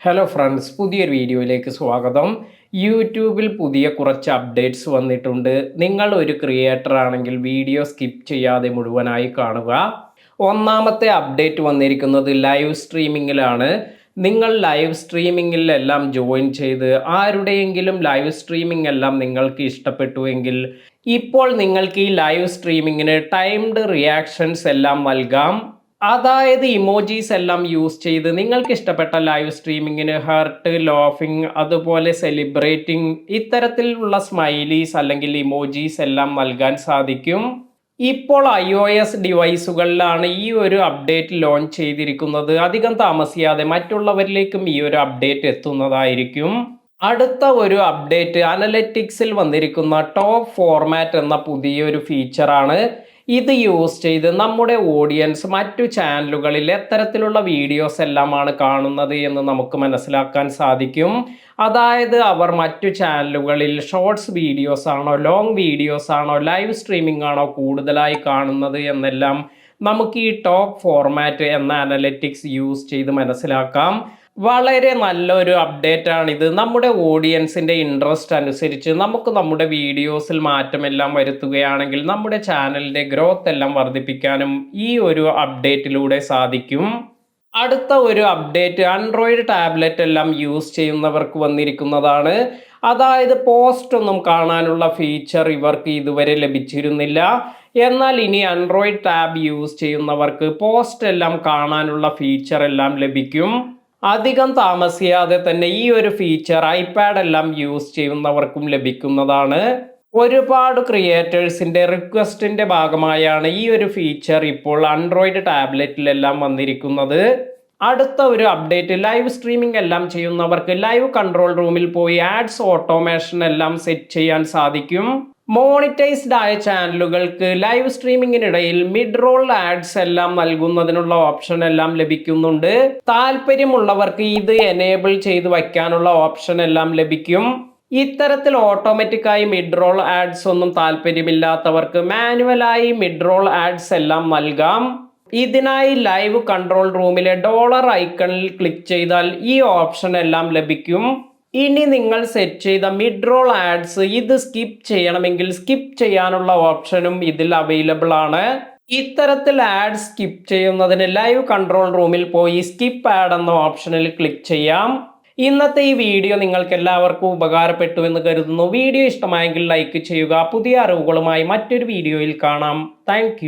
Hello friends, പുതിയൊരു വീഡിയോയിലേക്ക് സ്വാഗതം. യൂട്യൂബിൽ പുതിയ കുറച്ച് അപ്ഡേറ്റ്സ് വന്നിട്ടുണ്ട്. നിങ്ങൾ ഒരു ക്രിയേറ്റർ ആണെങ്കിൽ വീഡിയോ സ്കിപ്പ് ചെയ്യാതെ മുഴുവനായി കാണുക. ഒന്നാമത്തെ അപ്ഡേറ്റ് വന്നിരിക്കുന്നത് ലൈവ് സ്ട്രീമിങ്ങിലാണ്. നിങ്ങൾ ലൈവ് സ്ട്രീമിങ്ങിലെല്ലാം ജോയിൻ ചെയ്ത് ആരുടെയെങ്കിലും ലൈവ് സ്ട്രീമിംഗ് എല്ലാം നിങ്ങൾക്ക് ഇഷ്ടപ്പെട്ടുവെങ്കിൽ ഇപ്പോൾ നിങ്ങൾക്ക് ഈ ലൈവ് സ്ട്രീമിങ്ങിന് ടൈംഡ് റിയാക്ഷൻസ് എല്ലാം നൽകാം. അതായത് ഇമോജീസ് എല്ലാം യൂസ് ചെയ്ത് നിങ്ങൾക്ക് ഇഷ്ടപ്പെട്ട ലൈവ് സ്ട്രീമിങ്ങിന് ഹർട്ട്, ലോഫിംഗ്, അതുപോലെ സെലിബ്രേറ്റിംഗ് ഇത്തരത്തിലുള്ള സ്മൈലീസ് അല്ലെങ്കിൽ ഇമോജീസ് എല്ലാം നൽകാൻ സാധിക്കും. ഇപ്പോൾ iOS ഡിവൈസുകളിലാണ് ഈ ഒരു അപ്ഡേറ്റ് ലോഞ്ച് ചെയ്തിരിക്കുന്നത്. അധികം താമസിയാതെ മറ്റുള്ളവരിലേക്കും ഈ ഒരു അപ്ഡേറ്റ് എത്തുന്നതായിരിക്കും. അടുത്ത ഒരു അപ്ഡേറ്റ് അനലറ്റിക്സിൽ വന്നിരിക്കുന്ന ടോപ്പ് ഫോർമാറ്റ് എന്ന പുതിയൊരു ഫീച്ചറാണ്. ഇത് യൂസ് ചെയ്ത് നമ്മുടെ ഓഡിയൻസ് മറ്റു ചാനലുകളിൽ എത്തരത്തിലുള്ള വീഡിയോസ് എല്ലാമാണ് കാണുന്നത് എന്ന് നമുക്ക് മനസ്സിലാക്കാൻ സാധിക്കും. അതായത് അവർ മറ്റു ചാനലുകളിൽ ഷോർട്സ് വീഡിയോസ് ആണോ, ലോങ് വീഡിയോസ് ആണോ, ലൈവ് സ്ട്രീമിംഗ് ആണോ കൂടുതലായി കാണുന്നത് എന്നെല്ലാം നമുക്ക് ഈ ടോപ്പ് ഫോർമാറ്റ് എന്ന അനലറ്റിക്സ് യൂസ് ചെയ്ത് മനസ്സിലാക്കാം. വളരെ നല്ലൊരു അപ്ഡേറ്റ് ആണിത്. നമ്മുടെ ഓഡിയൻസിൻ്റെ ഇൻട്രസ്റ്റ് അനുസരിച്ച് നമുക്ക് നമ്മുടെ വീഡിയോസിൽ മാറ്റമെല്ലാം വരുത്തുകയാണെങ്കിൽ നമ്മുടെ ചാനലിൻ്റെ ഗ്രോത്ത് എല്ലാം വർദ്ധിപ്പിക്കാനും ഈ ഒരു അപ്ഡേറ്റിലൂടെ സാധിക്കും. അടുത്ത ഒരു അപ്ഡേറ്റ് ആൻഡ്രോയിഡ് ടാബ്ലറ്റ് എല്ലാം യൂസ് ചെയ്യുന്നവർക്ക് വന്നിരിക്കുന്നതാണ്. അതായത് പോസ്റ്റ് ഒന്നും കാണാനുള്ള ഫീച്ചർ ഇവർക്ക് ഇതുവരെ ലഭിച്ചിരുന്നില്ല. എന്നാൽ ഇനി ആൻഡ്രോയിഡ് ടാബ് യൂസ് ചെയ്യുന്നവർക്ക് പോസ്റ്റ് എല്ലാം കാണാനുള്ള ഫീച്ചർ എല്ലാം ലഭിക്കും. അധികം താമസിയാതെ തന്നെ ഈ ഒരു ഫീച്ചർ ഐപാഡ് എല്ലാം യൂസ് ചെയ്യുന്നവർക്കും ലഭിക്കുന്നതാണ്. ഒരുപാട് ക്രിയേറ്റേഴ്സിൻ്റെ റിക്വസ്റ്റിൻ്റെ ഭാഗമായാണ് ഈ ഒരു ഫീച്ചർ ഇപ്പോൾ ആൻഡ്രോയിഡ് ടാബ്ലറ്റിലെല്ലാം വന്നിരിക്കുന്നത്. അടുത്ത ഒരു അപ്ഡേറ്റ് ലൈവ് സ്ട്രീമിംഗ് എല്ലാം ചെയ്യുന്നവർക്ക് ലൈവ് കൺട്രോൾ റൂമിൽ പോയി ആഡ്സ് ഓട്ടോമേഷൻ എല്ലാം സെറ്റ് ചെയ്യാൻ സാധിക്കും. മോണിറ്റൈസ്ഡ് ആയ ചാനലുകൾക്ക് ലൈവ് സ്ട്രീമിങ്ങിനിടയിൽ മിഡ് റോൾ ആഡ്സ് എല്ലാം നൽകുന്നതിനുള്ള ഓപ്ഷൻ എല്ലാം ലഭിക്കുന്നുണ്ട്. താല്പര്യമുള്ളവർക്ക് ഇത് എനേബിൾ ചെയ്ത് വയ്ക്കാനുള്ള ഓപ്ഷൻ എല്ലാം ലഭിക്കും. ഇത്തരത്തിൽ ഓട്ടോമാറ്റിക്കായി മിഡ് റോൾ ആഡ്സ് ഒന്നും താല്പര്യമില്ലാത്തവർക്ക് മാനുവലായി മിഡ് റോൾ ആഡ്സ് എല്ലാം നൽകാം. ഇതിനായി ലൈവ് കൺട്രോൾ റൂമിലെ ഡോളർ ഐക്കണിൽ ക്ലിക്ക് ചെയ്താൽ ഈ ഓപ്ഷൻ എല്ലാം ലഭിക്കും. ഇനി നിങ്ങൾ സെറ്റ് ചെയ്ത മിഡ് റോൾ ആഡ്സ് ഇത് സ്കിപ്പ് ചെയ്യണമെങ്കിൽ സ്കിപ്പ് ചെയ്യാനുള്ള ഓപ്ഷനും ഇതിൽ അവൈലബിൾ ആണ്. ഇത്തരത്തിൽ ആഡ് സ്കിപ്പ് ചെയ്യുന്നതിന് ലൈവ് കൺട്രോൾ റൂമിൽ പോയി സ്കിപ്പ് ആഡ് എന്ന ഓപ്ഷനിൽ ക്ലിക്ക് ചെയ്യാം. ഇന്നത്തെ ഈ വീഡിയോ നിങ്ങൾക്ക് എല്ലാവർക്കും ഉപകാരപ്പെട്ടു എന്ന് കരുതുന്നു. വീഡിയോ ഇഷ്ടമായെങ്കിൽ ലൈക്ക് ചെയ്യുക. പുതിയ അറിവുകളുമായി മറ്റൊരു വീഡിയോയിൽ കാണാം. താങ്ക്